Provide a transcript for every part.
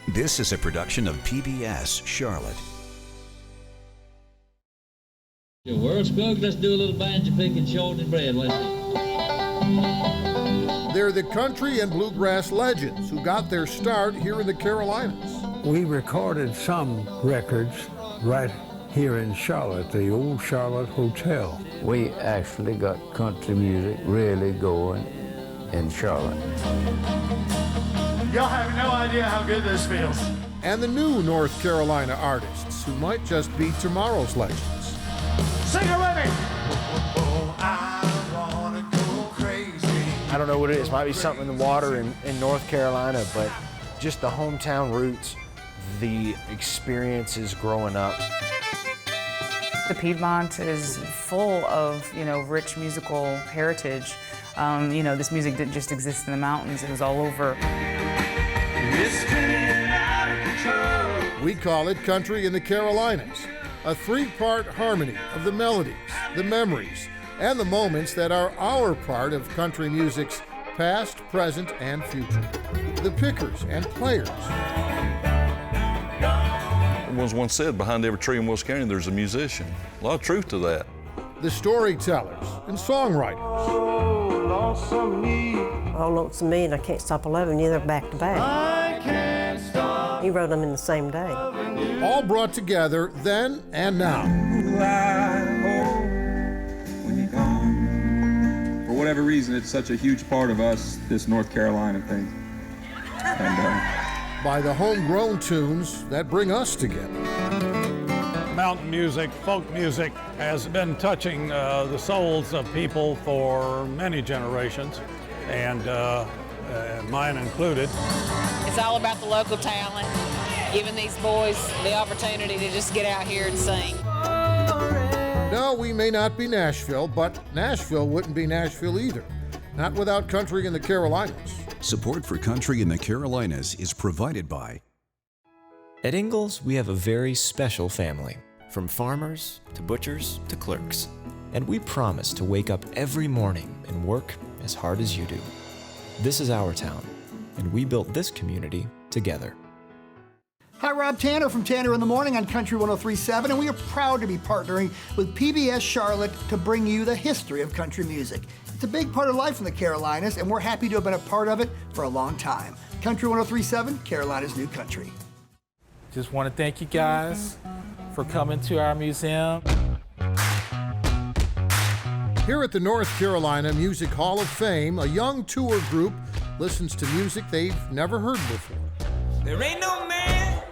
This is a production of PBS Charlotte. Your world, Spug, let's do a little banjo picking, shortening bread. Let's see. They're the country and bluegrass legends who got their start here in the Carolinas. We recorded some records right here in Charlotte, the old Charlotte Hotel. We actually got country music really going in Charlotte. Y'all have no idea how good this feels. And the new North Carolina artists who might just be tomorrow's legends. Sing it with me! I don't know what it is. Might be something in the water in North Carolina, but just the hometown roots, the experiences growing up. The Piedmont is full of, rich musical heritage. This music didn't just exist in the mountains, it was all over. We call it Country in the Carolinas, a three-part harmony of the melodies, the memories, and the moments that are our part of country music's past, present, and future. The pickers and players. It was once said, behind every tree in Wilkes County, there's a musician. A lot of truth to that. The storytellers and songwriters. Oh, lonesome me, and I Can't Stop Loving You, they're back to back. I can't stop. He wrote them in the same day. All brought together then and now. For whatever reason, it's such a huge part of us, this North Carolina thing. And, by the homegrown tunes that bring us together. Mountain music, folk music has been touching the souls of people for many generations, and mine included. It's all about the local talent, giving these boys the opportunity to just get out here and sing. No, we may not be Nashville, but Nashville wouldn't be Nashville either. Not without Country in the Carolinas. Support for Country in the Carolinas is provided by... At Ingalls, we have a very special family, from farmers to butchers to clerks. And we promise to wake up every morning and work as hard as you do. This is our town, and we built this community together. Hi, Rob Tanner from Tanner in the Morning on Country 103.7, and we are proud to be partnering with PBS Charlotte to bring you the history of country music. It's a big part of life in the Carolinas, and we're happy to have been a part of it for a long time. Country 103.7, Carolina's new country. Just want to thank you guys for coming to our museum. Here at the North Carolina Music Hall of Fame, a young tour group listens to music they've never heard before. There ain't no man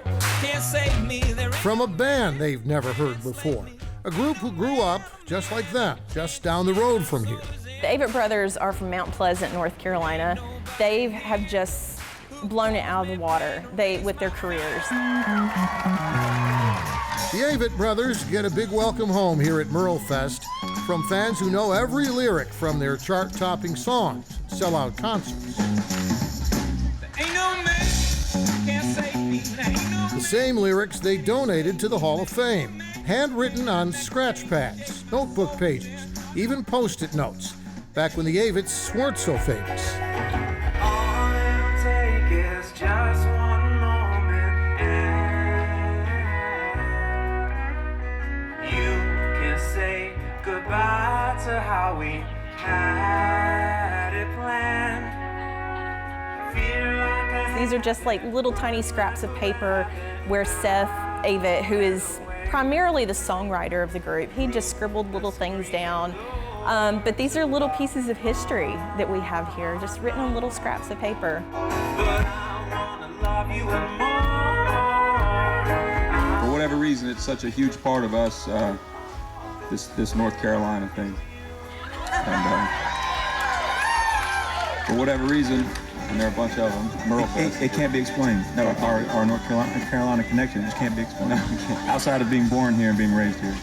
can't save me. From a band they've never heard before. A group who grew up just like them, just down the road from here. The Avett Brothers are from Mount Pleasant, North Carolina. They have just blown it out of the water with their careers. The Avett Brothers get a big welcome home here at Merle Fest from fans who know every lyric from their chart-topping songs, sellout concerts. Ain't no man can't save me. The same lyrics they donated to the Hall of Fame, handwritten on scratch pads, notebook pages, even Post-it notes, back when the Avetts weren't so famous. All it'll take is just one moment, and you can say goodbye to how we had it planned. These are just like little tiny scraps of paper where Seth Avett, who is primarily the songwriter of the group, he just scribbled little things down. But these are little pieces of history that we have here, just written on little scraps of paper. For whatever reason, it's such a huge part of us, this North Carolina thing. And for whatever reason, and there are a bunch of them, Merle Fest. It can't be explained. No, our North Carolina connection just can't be explained. No, it can't. Outside of being born here and being raised here.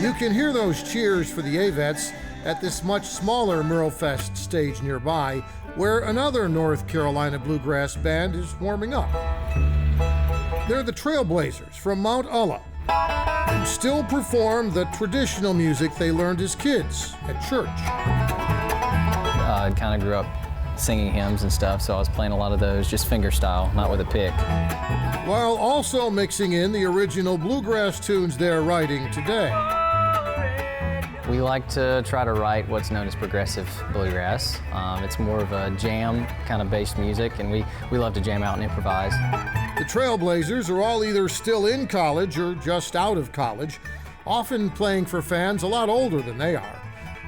You can hear those cheers for the Avetts at this much smaller Merle Fest stage nearby, where another North Carolina bluegrass band is warming up. They're the Trailblazers from Mount Ulla. who still perform the traditional music they learned as kids at church. I kind of grew up singing hymns and stuff, so I was playing a lot of those just finger style, not with a pick. While also mixing in the original bluegrass tunes they're writing today. We like to try to write what's known as progressive bluegrass. It's more of a jam kind of based music, and we love to jam out and improvise. The Trailblazers are all either still in college or just out of college, often playing for fans a lot older than they are.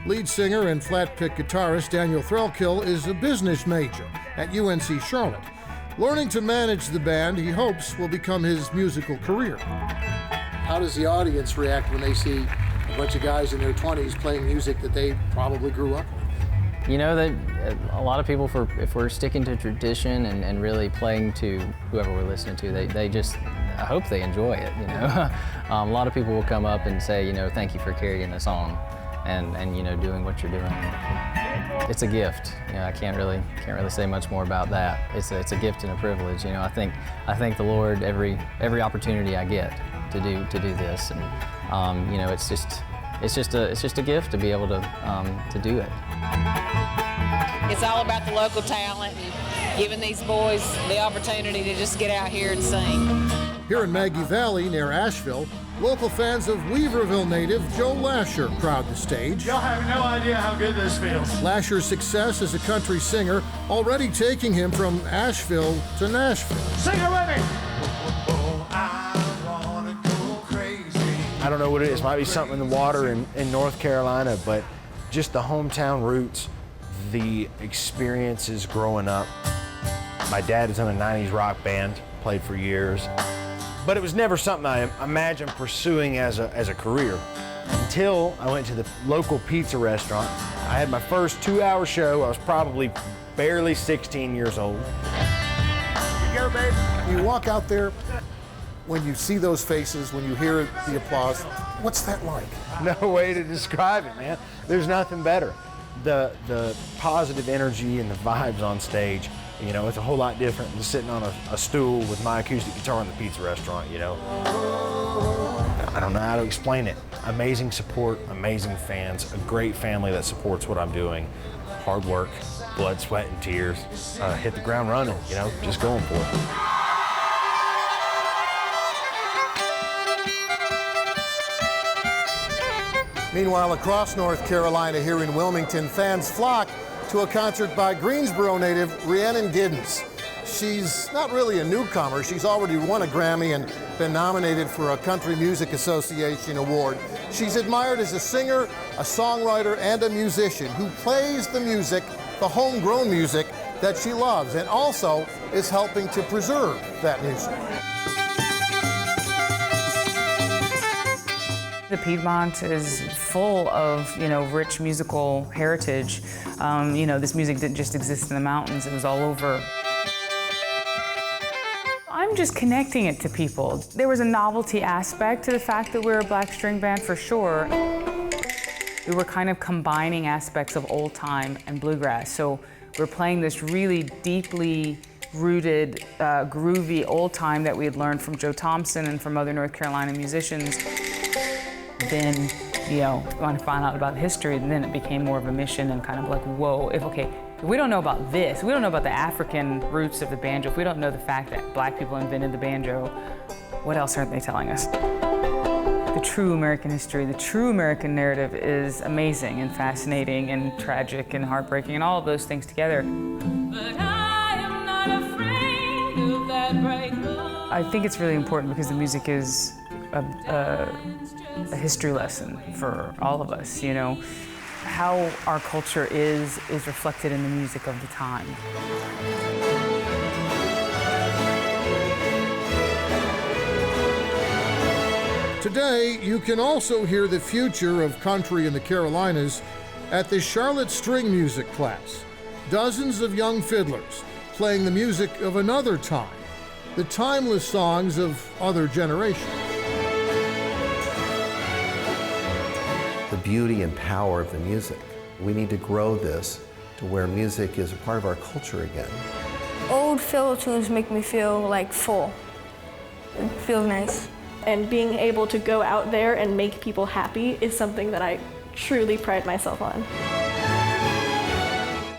Lead singer and flat pick guitarist Daniel Threlkill is a business major at UNC Charlotte. Learning to manage the band, he hopes, will become his musical career. How does the audience react when they see a bunch of guys in their 20s playing music that they probably grew up with? You know, that a lot of people, if we're sticking to tradition and really playing to whoever we're listening to, they just, I hope they enjoy it, you know. A lot of people will come up and say, you know, thank you for carrying the song and you know, doing what you're doing. It's a gift. You know, I can't really say much more about that. It's a gift and a privilege. You know, I thank the Lord every opportunity I get to do this, and you know, it's just a gift to be able to do it. It's all about the local talent and giving these boys the opportunity to just get out here and sing. Here in Maggie Valley, near Asheville, local fans of Weaverville native Joe Lasher crowd the stage. Y'all have no idea how good this feels. Lasher's success as a country singer already taking him from Asheville to Nashville. Sing it with me! I don't know what it is. Might be something in the water in North Carolina, but just the hometown roots, the experiences growing up. My dad was in a 90s rock band, played for years. But it was never something I imagined pursuing as a career until I went to the local pizza restaurant. I had my first 2-hour show. I was probably barely 16 years old. Here you go, babe. You walk out there, when you see those faces, when you hear the applause, what's that like? No way to describe it, man. There's nothing better. The positive energy and the vibes on stage, you know, it's a whole lot different than sitting on a stool with my acoustic guitar in the pizza restaurant, you know. I don't know how to explain it. Amazing support, amazing fans, a great family that supports what I'm doing. Hard work, blood, sweat, and tears. Hit the ground running, you know, just going for it. Meanwhile, across North Carolina, here in Wilmington, fans flock to a concert by Greensboro native Rhiannon Giddens. She's not really a newcomer. She's already won a Grammy and been nominated for a Country Music Association award. She's admired as a singer, a songwriter, and a musician who plays the music, the homegrown music that she loves, and also is helping to preserve that music. The Piedmont is full of, you know, rich musical heritage. You know, this music didn't just exist in the mountains, it was all over. I'm just connecting it to people. There was a novelty aspect to the fact that we're a black string band, for sure. We were kind of combining aspects of old time and bluegrass. So we're playing this really deeply rooted, groovy old time that we had learned from Joe Thompson and from other North Carolina musicians. Then, you know, when I found out about history, and then it became more of a mission and kind of like, whoa, if we don't know about this, we don't know about the African roots of the banjo, if we don't know the fact that black people invented the banjo, what else aren't they telling us? The true American history, the true American narrative is amazing and fascinating and tragic and heartbreaking and all of those things together. But I am not afraid of that bright glow. I think it's really important because the music is a history lesson for all of us, you know. How our culture is reflected in the music of the time. Today, you can also hear the future of country in the Carolinas at the Charlotte String Music class. Dozens of young fiddlers playing the music of another time, the timeless songs of other generations. The beauty and power of the music. We need to grow this to where music is a part of our culture again. Old fiddle tunes make me feel like full. It feels nice. And being able to go out there and make people happy is something that I truly pride myself on.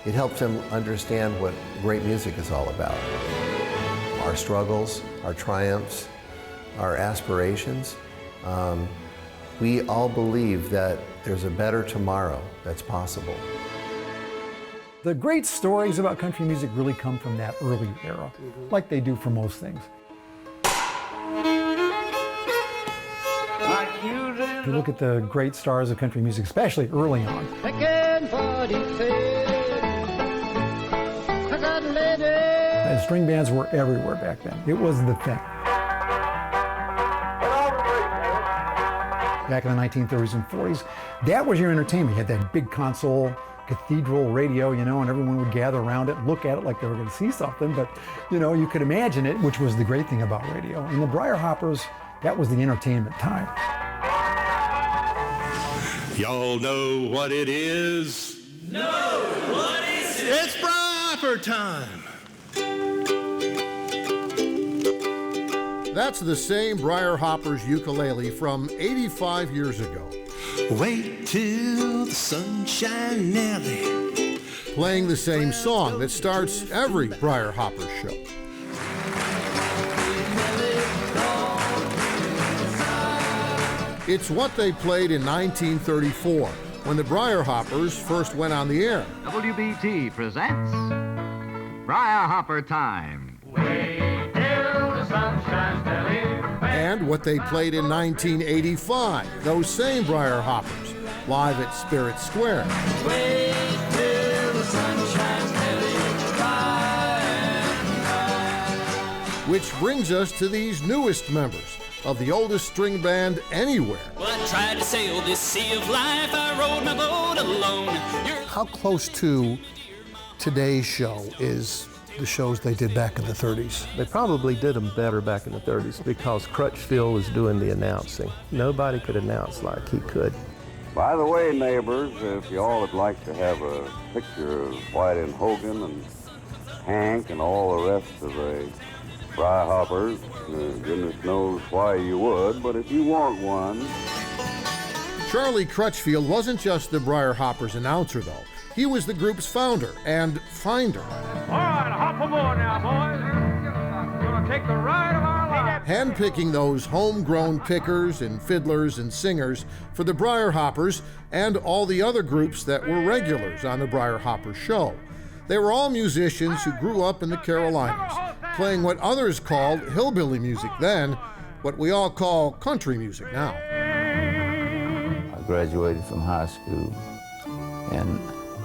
It helps them understand what great music is all about. Our struggles, our triumphs, our aspirations. We all believe that there's a better tomorrow that's possible. The great stories about country music really come from that early era, like they do for most things. If you look at the great stars of country music, especially early on, and string bands were everywhere back then. It was the thing. Back in the 1930s and 40s, that was your entertainment. You had that big console, cathedral radio, you know, and everyone would gather around it and look at it like they were going to see something, but, you know, you could imagine it, which was the great thing about radio. And the Briar Hoppers, that was the entertainment time. Y'all know what it is? No, what is it? It's Briar Hopper time. That's the same Briar Hoppers ukulele from 85 years ago. Wait till the sunshine alley. Playing the same song that starts every Briar Hoppers show. It's what they played in 1934 when the Briar Hoppers first went on the air. WBT presents Briar Hopper Time. Wait till the sun shines steady. And what they played in 1985, those same Briar Hoppers, live at Spirit Square. Wait till the sun shines steady. Which brings us to these newest members of the oldest string band anywhere. Well, I tried to sail this sea of life. I rowed my boat alone. How close to today's show is the shows they did back in the 30s? They probably did them better back in the 30s because Crutchfield was doing the announcing. Nobody could announce like he could. By the way, neighbors, if you all would like to have a picture of White and Hogan and Hank and all the rest of the Briar Hoppers, goodness knows why you would, but if you want one. Charlie Crutchfield wasn't just the Briar Hoppers announcer, though. He was the group's founder and finder. All right, hop aboard now, boys. We're gonna take the ride of our lives. Handpicking those homegrown pickers and fiddlers and singers for the Briar Hoppers and all the other groups that were regulars on the Briar Hoppers show. They were all musicians who grew up in the Carolinas, playing what others called hillbilly music then, what we all call country music now. I graduated from high school, and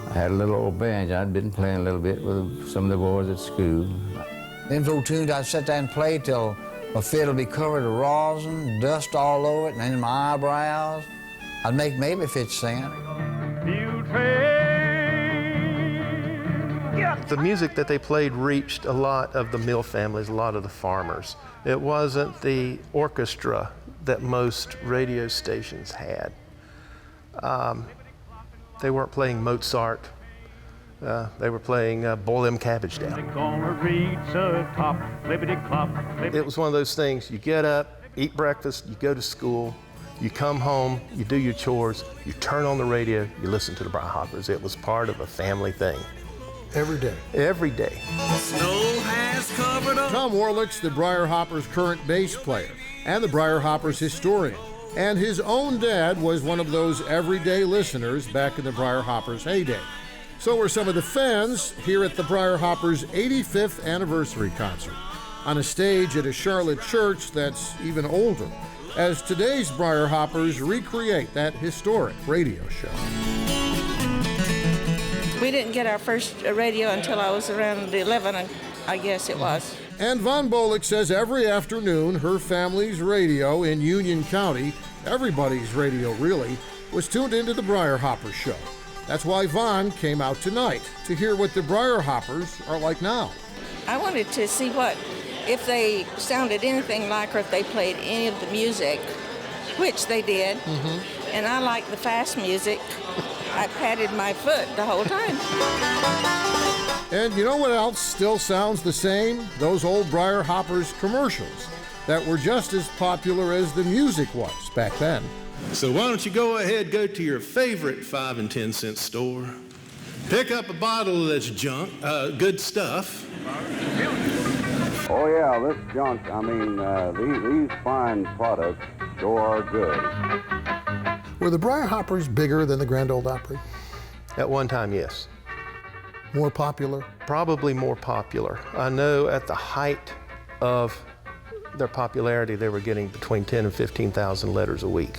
I had a little old band. I'd been playing a little bit with some of the boys at school. Them old tunes, I'd sit there and play till my fiddle would be covered with rosin, dust all over it, and then my eyebrows. I'd make maybe 50 cents. The music that they played reached a lot of the mill families, a lot of the farmers. It wasn't the orchestra that most radio stations had. They weren't playing Mozart. They were playing Boil Them Cabbage Down. It was one of those things, you get up, eat breakfast, you go to school, you come home, you do your chores, you turn on the radio, you listen to the Briar Hoppers. It was part of a family thing. Every day. Every day. Snow has covered up. Tom Warlick's the Briar Hoppers' current bass player and the Briar Hoppers historian. And his own dad was one of those everyday listeners back in the Briar Hoppers' heyday. So were some of the fans here at the Briar Hoppers' 85th anniversary concert on a stage at a Charlotte church that's even older, as today's Briar Hoppers recreate that historic radio show. We didn't get our first radio until I was around 11, I guess it was. And Von Bolick says every afternoon her family's radio in Union County, everybody's radio really, was tuned into the Briar Hoppers show. That's why Von came out tonight to hear what the Briar Hoppers are like now. I wanted to see if they sounded anything like, or if they played any of the music, which they did. And I like the fast music. I patted my foot the whole time. And you know what else still sounds the same? Those old Briar Hoppers commercials. that were just as popular as the music was back then. So why don't you go ahead, go to your favorite 5 and 10 cent store, pick up a bottle that's junk, good stuff. Oh yeah, this junk, these fine products sure are good. Were the Briar Hoppers bigger than the Grand Ole Opry? At one time, yes. More popular? Probably more popular. I know at the height of their popularity, they were getting between 10 and 15,000 letters a week.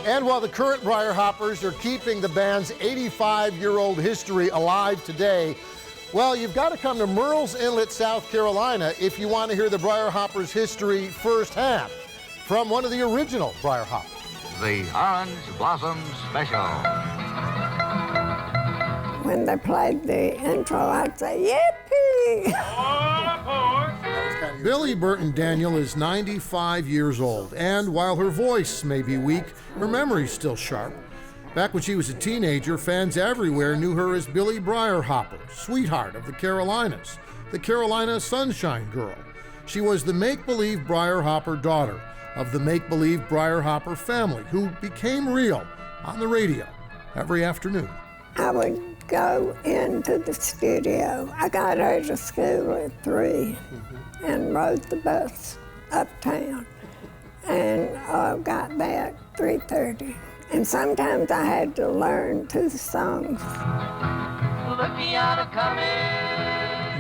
And while the current Briar Hoppers are keeping the band's 85-year-old history alive today, well, you've got to come to Murrells Inlet, South Carolina if you want to hear the Briar Hoppers' history firsthand from one of the original Briar Hoppers. The Orange Blossom Special. When they played the intro, I'd say, yippee! Billy Burton Daniel is 95 years old, and while her voice may be weak, her memory's still sharp. Back when she was a teenager, fans everywhere knew her as Billy Briar Hopper, sweetheart of the Carolinas, the Carolina Sunshine Girl. She was the make-believe Briar Hopper daughter of the make-believe Briar Hopper family, who became real on the radio every afternoon. I would go into the studio. I got out of school at 3 and rode the bus uptown, and got back 3:30. And sometimes I had to learn 2 songs.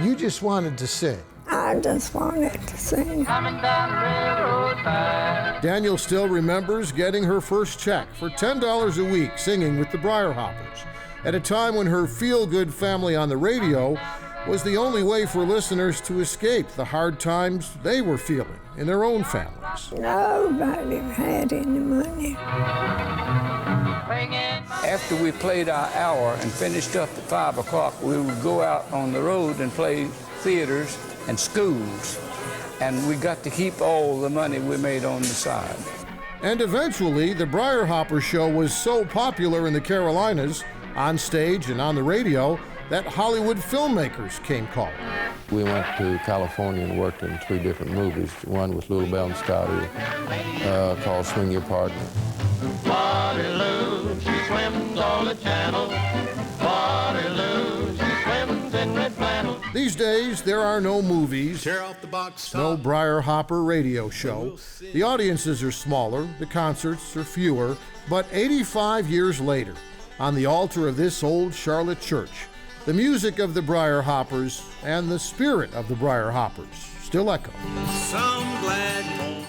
You just wanted to sing. I just wanted to sing. Daniel still remembers getting her first check for $10 a week singing with the Briar Hoppers, at a time when her feel-good family on the radio was the only way for listeners to escape the hard times they were feeling in their own families. Nobody had any money. After we played our hour and finished up at 5 o'clock, we would go out on the road and play theaters and schools, and we got to keep all the money we made on the side. And eventually, the Briar Hopper show was so popular in the Carolinas, on stage and on the radio, that Hollywood filmmakers came calling. We went to California and worked in 3 different movies. One with Little Bell and Scotty called Swing Your Partner. Waterloo, she swims all the channel. Waterloo, she swims in red flannel. These days, there are no movies, Tear off the box top. no Briar Hopper radio show. The audiences are smaller, the concerts are fewer, but 85 years later, on the altar of this old Charlotte church, the music of the Briar Hoppers and the spirit of the Briar Hoppers still echo.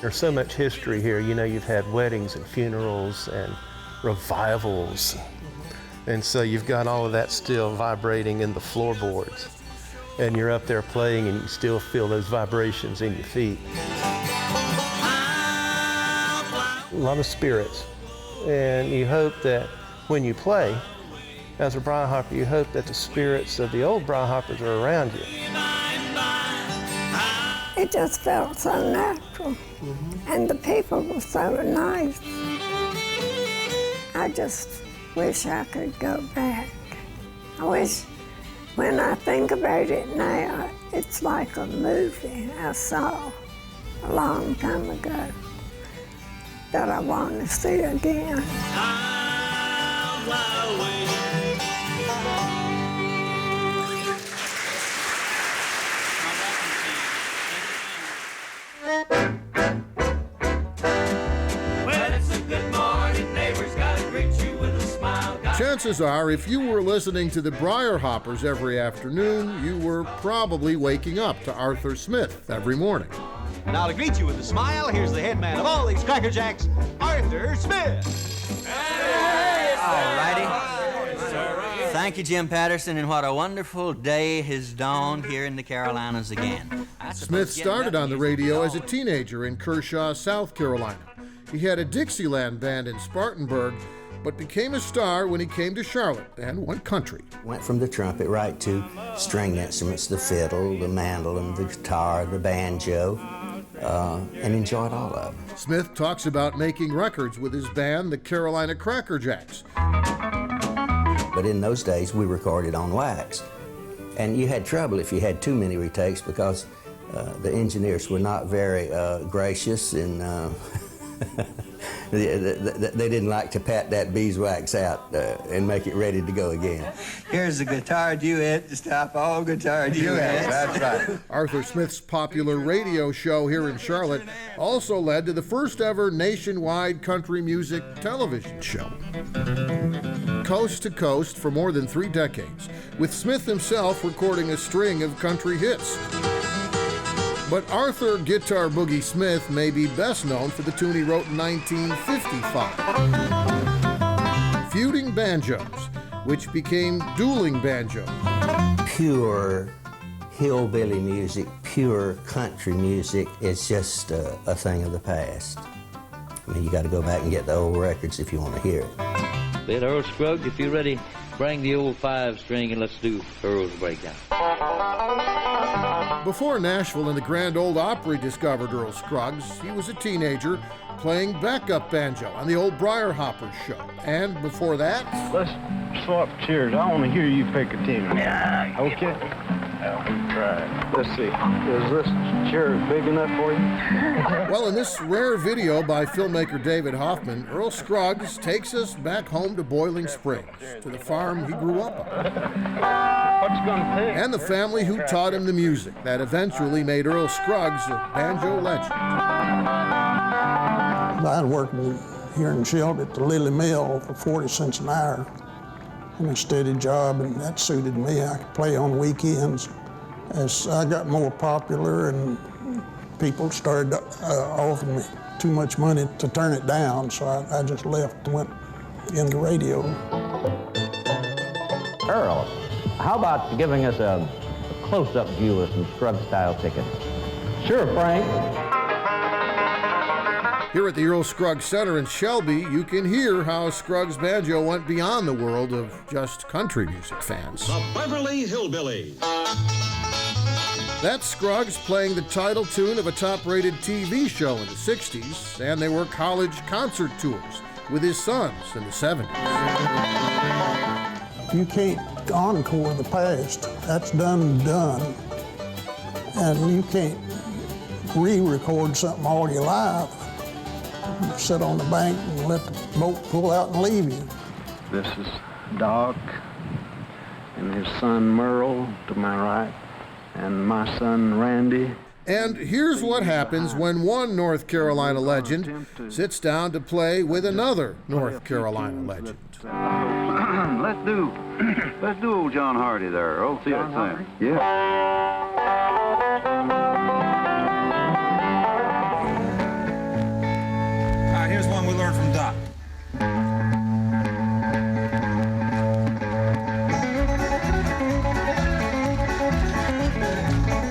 There's so much history here. You know, you've had weddings and funerals and revivals. And so you've got all of that still vibrating in the floorboards. And you're up there playing and you still feel those vibrations in your feet. A lot of spirits. And you hope that when you play, as a Briar Hopper, you hope that the spirits of the old Briar Hoppers are around you. It just felt so natural, and the people were so nice. I just wish I could go back. I wish, when I think about it now, it's like a movie I saw a long time ago that I want to see again. Chances are, if you were listening to the Briar Hoppers every afternoon, you were probably waking up to Arthur Smith every morning. Now to greet you with a smile, here's the head man of all these Cracker Jacks, Arthur Smith. All righty. Thank you, Jim Patterson, and what a wonderful day has dawned here in the Carolinas again. Smith started on the radio as a teenager in Kershaw, South Carolina. He had a Dixieland band in Spartanburg, but became a star when he came to Charlotte and went country. Went from the trumpet right to string instruments, the fiddle, the mandolin, the guitar, the banjo, and enjoyed all of them. Smith talks about making records with his band, the Carolina Cracker Jacks. But in those days, we recorded on wax. And you had trouble if you had too many retakes because the engineers were not very gracious, and they didn't like to pat that beeswax out and make it ready to go again. Here's a guitar duet to stop all guitar duets. That's right. Arthur Smith's popular radio show here in Charlotte also led to the first ever nationwide country music television show. Coast to coast for more than 3 decades, with Smith himself recording a string of country hits. But Arthur Guitar Boogie Smith may be best known for the tune he wrote in 1955, Feuding Banjos, which became Dueling Banjos. Pure hillbilly music, pure country music is just a thing of the past. I mean, you got to go back and get the old records if you want to hear it. Let Earl Scruggs, if you're ready, bring the old 5-string and let's do Earl's Breakdown. Before Nashville and the Grand Ole Opry discovered Earl Scruggs, he was a teenager playing backup banjo on the old Briar Hoppers show. And before that... Let's swap chairs. I want to hear you pick a tune. Yeah. Okay. Right. Let's see. Is this chair big enough for you? Well, in this rare video by filmmaker David Hoffman, Earl Scruggs takes us back home to Boiling Springs, to the farm he grew up on. What's gonna pick? And the family who taught him the music that eventually made Earl Scruggs a banjo legend. I'd worked here in Shelby at the Lily Mill for 40 cents an hour. And a steady job, and that suited me. I could play on weekends. As I got more popular and people started offering me too much money to turn it down, so I just left and went into radio. Earl, how about giving us a close-up view of some Scruggs-style tickets? Sure, Frank. Here at the Earl Scruggs Center in Shelby, you can hear how Scruggs Banjo went beyond the world of just country music fans. The Beverly Hillbillies. That's Scruggs playing the title tune of a top-rated TV show in the 60s, and they were college concert tours with his sons in the 70s. You can't encore the past. That's done and done. And you can't re-record something all your life. You sit on the bank and let the boat pull out and leave you. This is Doc and his son Merle to my right, and my son Randy. And here's what happens when one North Carolina legend sits down to play with another North Carolina legend. Let's do old John Hardy there. Oh, see that thing? Yeah. Here's one we learned from Doc.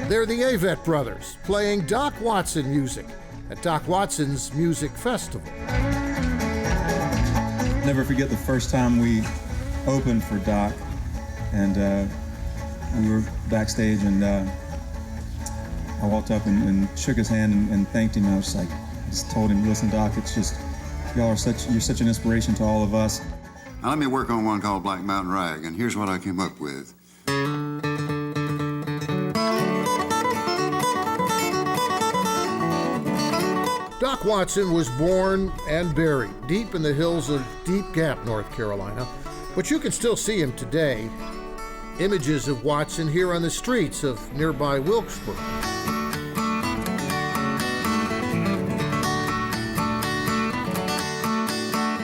They're the Avett Brothers playing Doc Watson music at Doc Watson's Music Festival. Never forget the first time we opened for Doc, and we were backstage, and I walked up and shook his hand and thanked him. I was like, just told him, listen, Doc, it's just, you're such an inspiration to all of us. Now let me work on one called Black Mountain Rag, and here's what I came up with. Doc Watson was born and buried deep in the hills of Deep Gap, North Carolina, but you can still see him today. Images of Watson here on the streets of nearby Wilkesboro.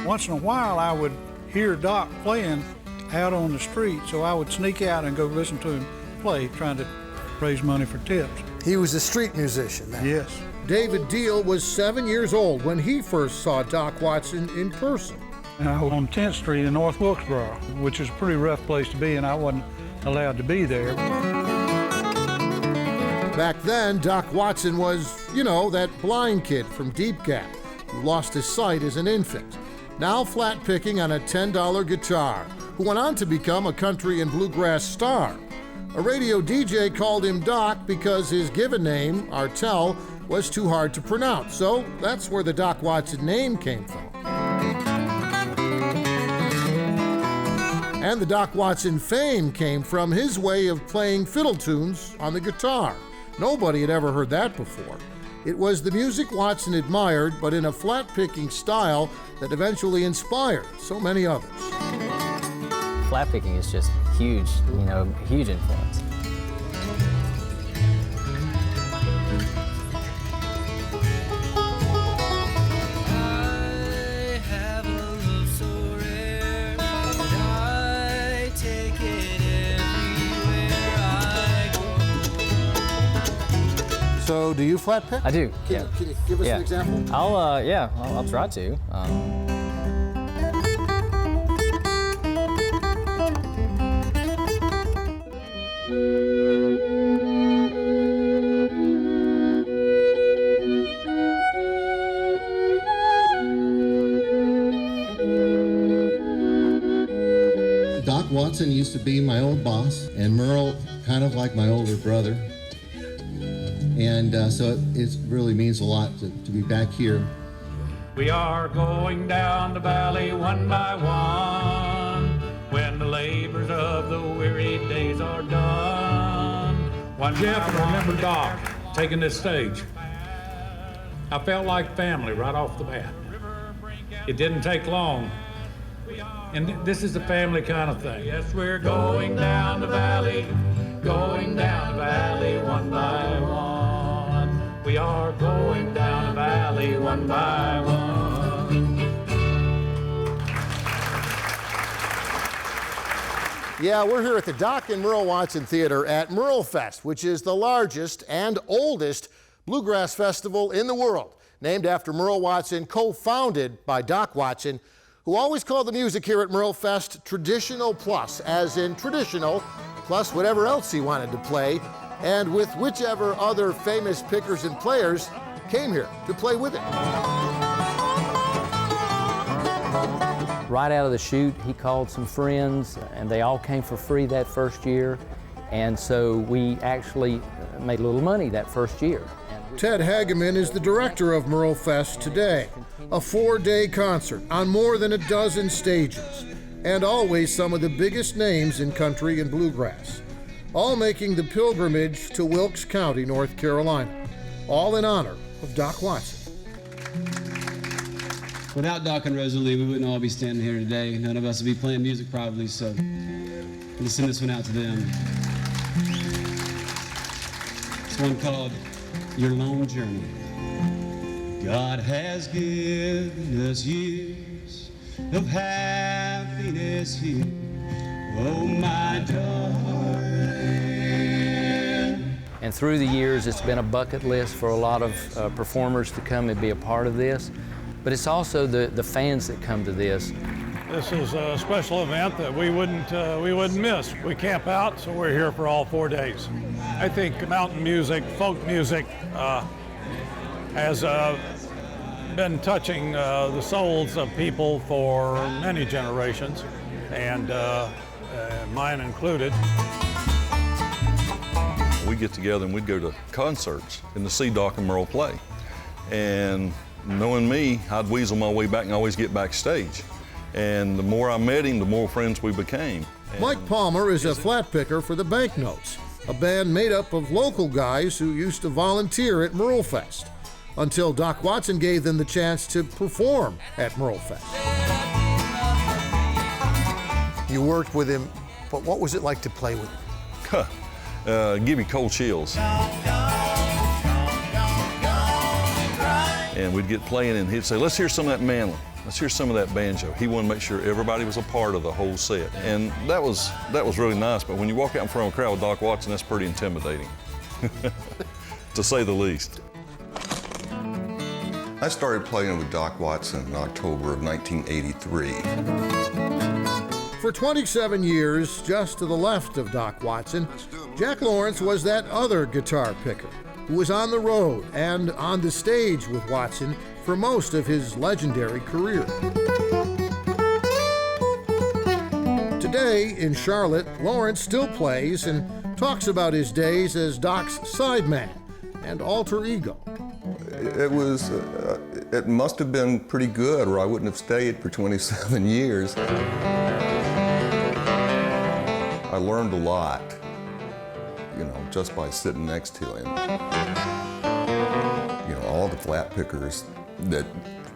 Once in a while, I would hear Doc playing out on the street, so I would sneak out and go listen to him play, trying to raise money for tips. He was a street musician then. Yes. David Deal was 7 years old when he first saw Doc Watson in person. And I was on 10th Street in North Wilkesboro, which is a pretty rough place to be, and I wasn't allowed to be there. Back then, Doc Watson was, that blind kid from Deep Gap who lost his sight as an infant. Now flat picking on a $10 guitar, who went on to become a country and bluegrass star. A radio DJ called him Doc because his given name, Artell, was too hard to pronounce, so that's where the Doc Watson name came from. And the Doc Watson fame came from his way of playing fiddle tunes on the guitar. Nobody had ever heard that before. It was the music Watson admired, but in a flat-picking style that eventually inspired so many others. Flat picking is just huge, huge influence. So, do you flat pick? I do. Can you give us an example? I'll try to. Doc Watson used to be my old boss, and Merle kind of like my older brother. And so it really means a lot to be back here. We are going down the valley one by one, when the labors of the weary days are done. Jeff, I remember Doc taking this stage. I felt like family right off the bat. It didn't take long. And this is a family kind of thing. Yes, we're going down the valley, going down the valley one by one. We are going down the valley one by one. Yeah, we're here at the Doc and Merle Watson Theater at Merle Fest, which is the largest and oldest bluegrass festival in the world, named after Merle Watson, co-founded by Doc Watson, who always called the music here at Merle Fest traditional plus, as in traditional plus whatever else he wanted to play, and with whichever other famous pickers and players came here to play with it. Right out of the chute, he called some friends, and they all came for free that first year. And so we actually made a little money that first year. Ted Hageman is the director of Merle Fest today, a 4-day concert on more than a dozen stages, and always some of the biggest names in country and bluegrass, all making the pilgrimage to Wilkes County, North Carolina, all in honor of Doc Watson. Without Doc and Rosalie, we wouldn't all be standing here today. None of us would be playing music probably, so I'm gonna send this one out to them. It's one called Your Lone Journey. God has given us years of happiness here, oh my darling. And through the years, it's been a bucket list for a lot of performers to come and be a part of this. But it's also the fans that come to this. This is a special event that we wouldn't miss. We camp out, so we're here for all 4 days. I think mountain music, folk music, has been touching the souls of people for many generations, and mine included. We get together and we'd go to concerts and to see Doc and Merle play. And knowing me, I'd weasel my way back and always get backstage. And the more I met him, the more friends we became. Mike Palmer is a flat picker for the Banknotes, a band made up of local guys who used to volunteer at Merle Fest, until Doc Watson gave them the chance to perform at Merle Fest. You worked with him, but what was it like to play with him? Give you cold chills. And we'd get playing and he'd say, let's hear some of that mandolin. Let's hear some of that banjo. He wanted to make sure everybody was a part of the whole set. And that was really nice, but when you walk out in front of a crowd with Doc Watson, that's pretty intimidating, to say the least. I started playing with Doc Watson in October of 1983. For 27 years, just to the left of Doc Watson, Jack Lawrence was that other guitar picker who was on the road and on the stage with Watson for most of his legendary career. Today in Charlotte, Lawrence still plays and talks about his days as Doc's sideman and alter ego. It must have been pretty good, or I wouldn't have stayed for 27 years. I learned a lot, you know, just by sitting next to him. You know, all the flat pickers that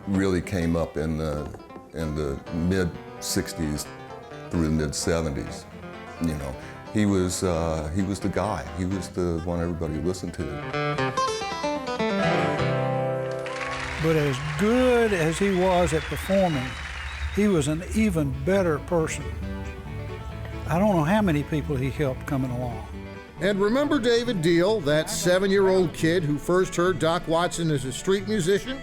really came up in the mid-60s through the mid-70s, you know, he was the guy. He was the one everybody listened to. But as good as he was at performing, he was an even better person. I don't know how many people he helped coming along. And remember David Deal, that 7-year-old kid who first heard Doc Watson as a street musician?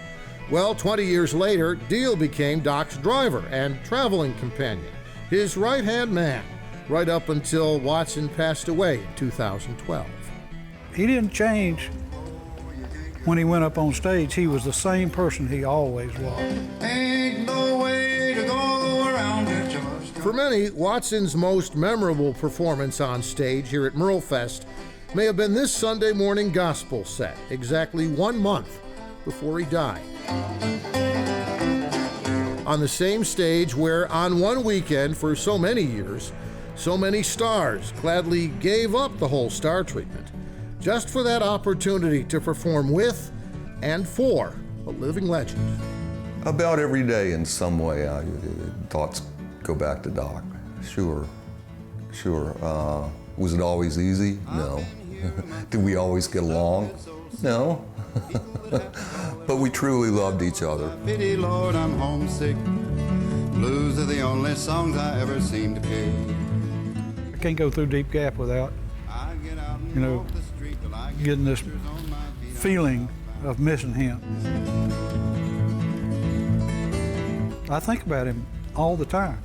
Well, 20 years later, Deal became Doc's driver and traveling companion, his right-hand man, right up until Watson passed away in 2012. He didn't change when he went up on stage. He was the same person he always was. Ain't no way to go around it, just For many, Watson's most memorable performance on stage here at Merlefest may have been this Sunday morning gospel set, exactly 1 month before he died. On the same stage where, on one weekend for so many years, so many stars gladly gave up the whole star treatment just for that opportunity to perform with and for a living legend. About every day in some way, thoughts go back to Doc. Sure. Was it always easy? No. Did we always get along? No. But we truly loved each other. pity, Lord, I'm homesick. Blues are the only songs I ever seem to pick. I can't go through Deep Gap without, you know, getting this feeling of missing him. I think about him all the time.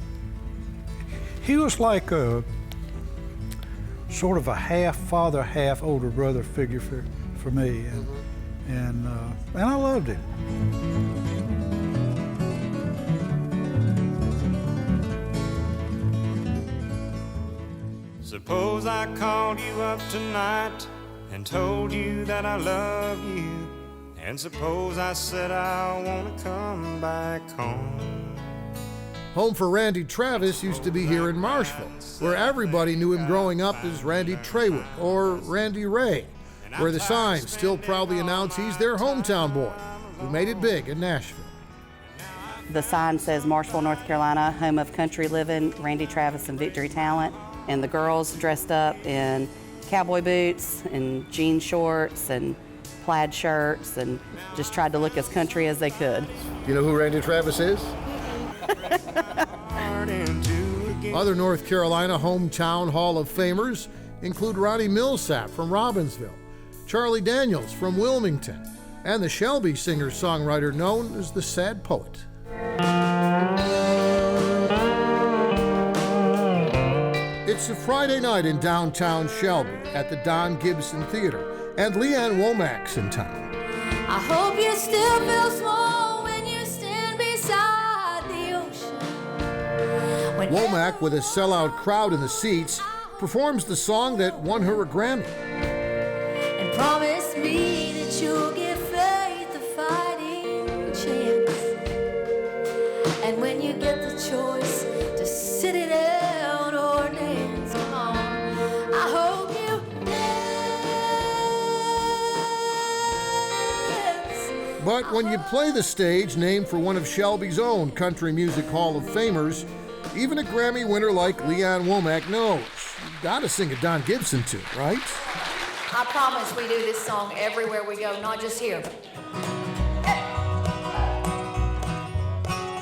He was like a sort of a half father, half older brother figure for me, and I loved him. Suppose I called you up tonight and told you that I love you, and suppose I said I want to come back home. Home for Randy Travis used to be here in Marshville, where everybody knew him growing up as Randy Traywick or Randy Ray, where the signs still proudly announce he's their hometown boy who made it big in Nashville. The sign says Marshville, North Carolina, home of country living, Randy Travis and Victory Talent. And the girls dressed up in cowboy boots and jean shorts and plaid shirts and just tried to look as country as they could. You know who Randy Travis is? Other North Carolina hometown Hall of Famers include Ronnie Millsap from Robbinsville, Charlie Daniels from Wilmington, and the Shelby singer-songwriter known as the Sad Poet. It's a Friday night in downtown Shelby at the Don Gibson Theater, and Leanne Womack's in town. I hope you still feel small when you stand beside the ocean. Womack, with a sellout crowd in the seats, performs the song that won her a Grammy. And promise me that you'll give faith a fighting chance. And when you get the choice to sit it out or dance on, I hope you dance. But when you play the stage named for one of Shelby's own Country Music Hall of Famers, even a Grammy winner like Leanne Womack knows you've got to sing a Don Gibson tune, right? I promise we do this song everywhere we go, not just here.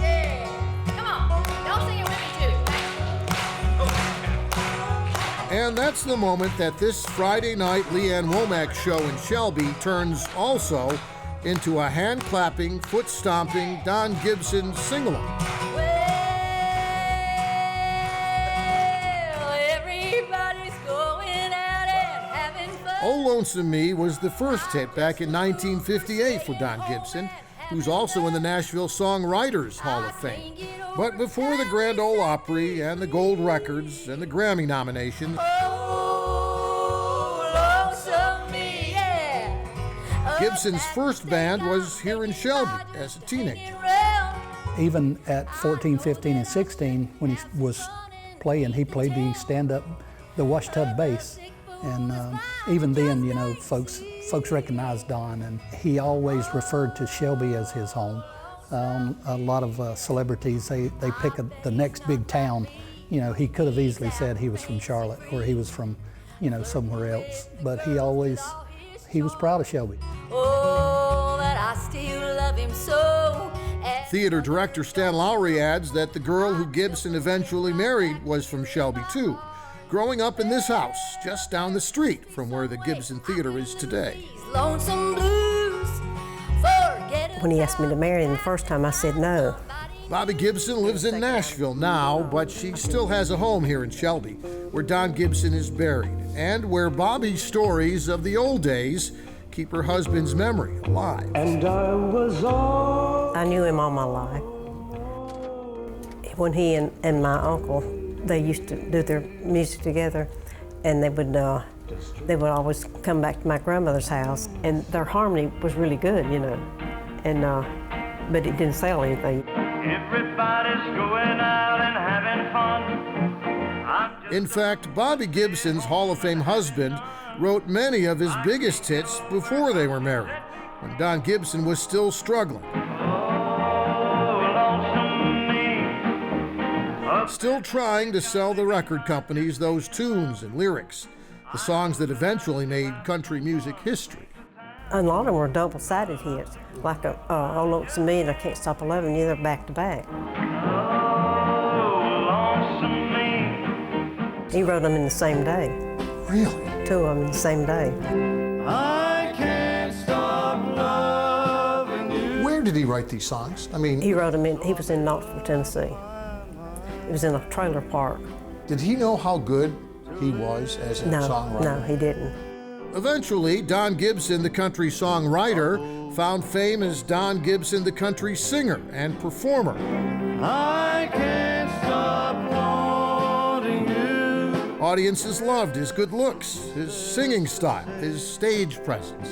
Yeah. Come on, don't sing it with me too. And that's the moment that this Friday night Leanne Womack show in Shelby turns also into a hand-clapping, foot-stomping Don Gibson sing-along. Oh Lonesome Me was the first hit back in 1958 for Don Gibson, who's also in the Nashville Songwriters Hall of Fame. But before the Grand Ole Opry and the gold records and the Grammy nominations, Gibson's first band was here in Shelby as a teenager. Even at 14, 15, and 16, when he was playing, he played the stand-up the washtub bass. And even then, you know, folks recognized Don, and he always referred to Shelby as his home. A lot of celebrities, they pick the next big town. You know, he could have easily said he was from Charlotte or he was from, you know, somewhere else, but he was proud of Shelby. Oh, but I still love him so. Theater director Stan Lowry adds that the girl who Gibson eventually married was from Shelby too, growing up in this house just down the street from where the Gibson Theater is today. Lonesome blues, forget When he asked me to marry him the first time, I said no. Bobby Gibson lives in Nashville now, but she still has a home here in Shelby, where Don Gibson is buried, and where Bobby's stories of the old days keep her husband's memory alive. And I knew him all my life. When he and my uncle, they used to do their music together, and they would always come back to my grandmother's house, and their harmony was really good, you know, and but it didn't sell anything. Everybody's going out and having fun. In fact, Bobby Gibson's Hall of Fame husband wrote many of his biggest hits before they were married, when Don Gibson was still struggling. Still trying to sell the record companies those tunes and lyrics, the songs that eventually made country music history. A lot of them were double-sided hits, like "Oh Lonesome Me" and "I Can't Stop Loving You." They're back to back. He wrote them in the same day. Really? 2 of them in the same day. I can't stop loving you. Where did he write these songs? I mean, He wrote them he was in Knoxville, Tennessee. It was in a trailer park. did he know how good he was as a songwriter? No, he didn't. Eventually, Don Gibson, the country songwriter, found fame as Don Gibson, the country singer and performer. I can't stop wanting you. Audiences loved his good looks, his singing style, his stage presence.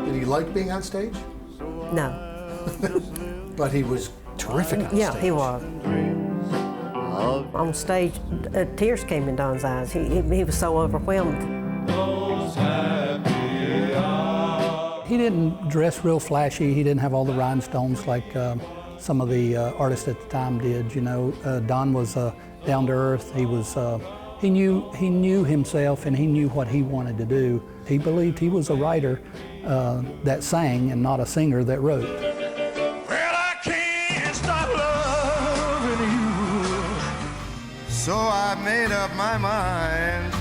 Did he like being on stage? No. But he was terrific on stage. Yeah, he was. On stage, tears came in Don's eyes. He was so overwhelmed. He didn't dress real flashy. He didn't have all the rhinestones like some of the artists at the time did. You know, Don was down to earth. He knew himself, and he knew what he wanted to do. He believed he was a writer that sang and not a singer that wrote. Well, I can't stop loving you. So I made up my mind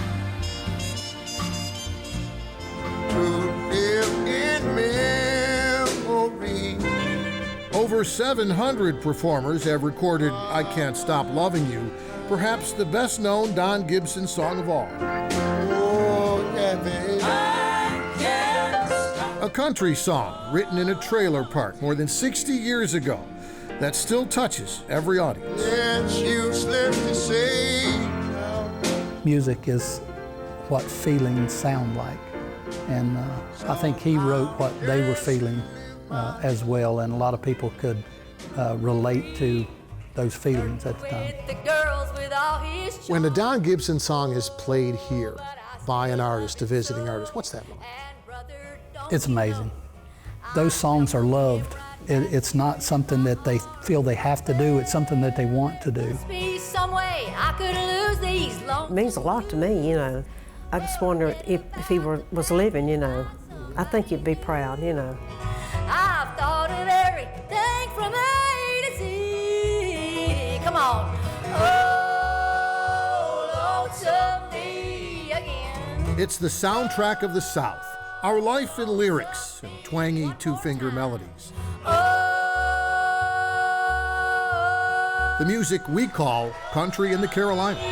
to live in memory. Over 700 performers have recorded I Can't Stop Loving You, perhaps the best known Don Gibson song of all. Oh, yeah, baby. A country song written in a trailer park more than 60 years ago that still touches every audience. It's useless to say. Music is what feelings sound like. And I think he wrote what they were feeling as well, and a lot of people could relate to those feelings at the time. When a Don Gibson song is played here by an artist, a visiting artist, what's that like? It's amazing. Those songs are loved. It's not something that they feel they have to do, it's something that they want to do. It means a lot to me, you know. I just wonder if he was living, you know. I think he'd be proud, you know. I've thought of everything from A to Z. Come on. Oh, lonesome me again. It's the soundtrack of the South, our life in lyrics and twangy two-finger melodies. The music we call country in the Carolinas.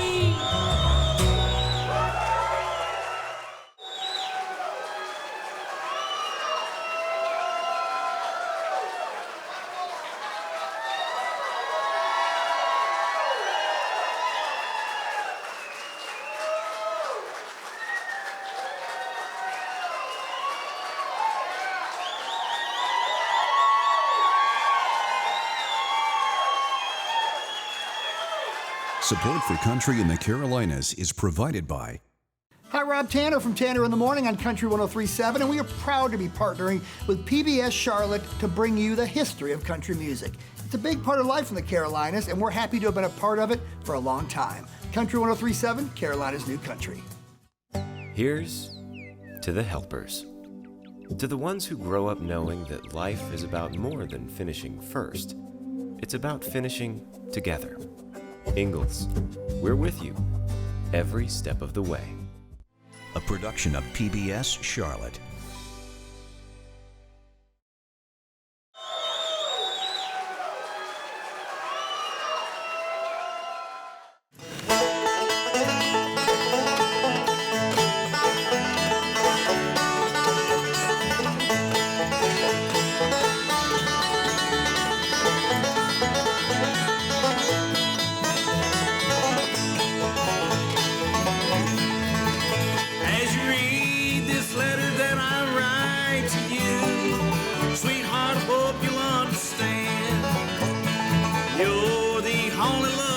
Support for Country in the Carolinas is provided by... Hi, Rob Tanner from Tanner in the Morning on Country 103.7, and we are proud to be partnering with PBS Charlotte to bring you the history of country music. It's a big part of life in the Carolinas, and we're happy to have been a part of it for a long time. Country 103.7, Carolina's new country. Here's to the helpers. To the ones who grow up knowing that life is about more than finishing first. It's about finishing together. Ingalls, we're with you every step of the way. A production of PBS Charlotte. You're the only love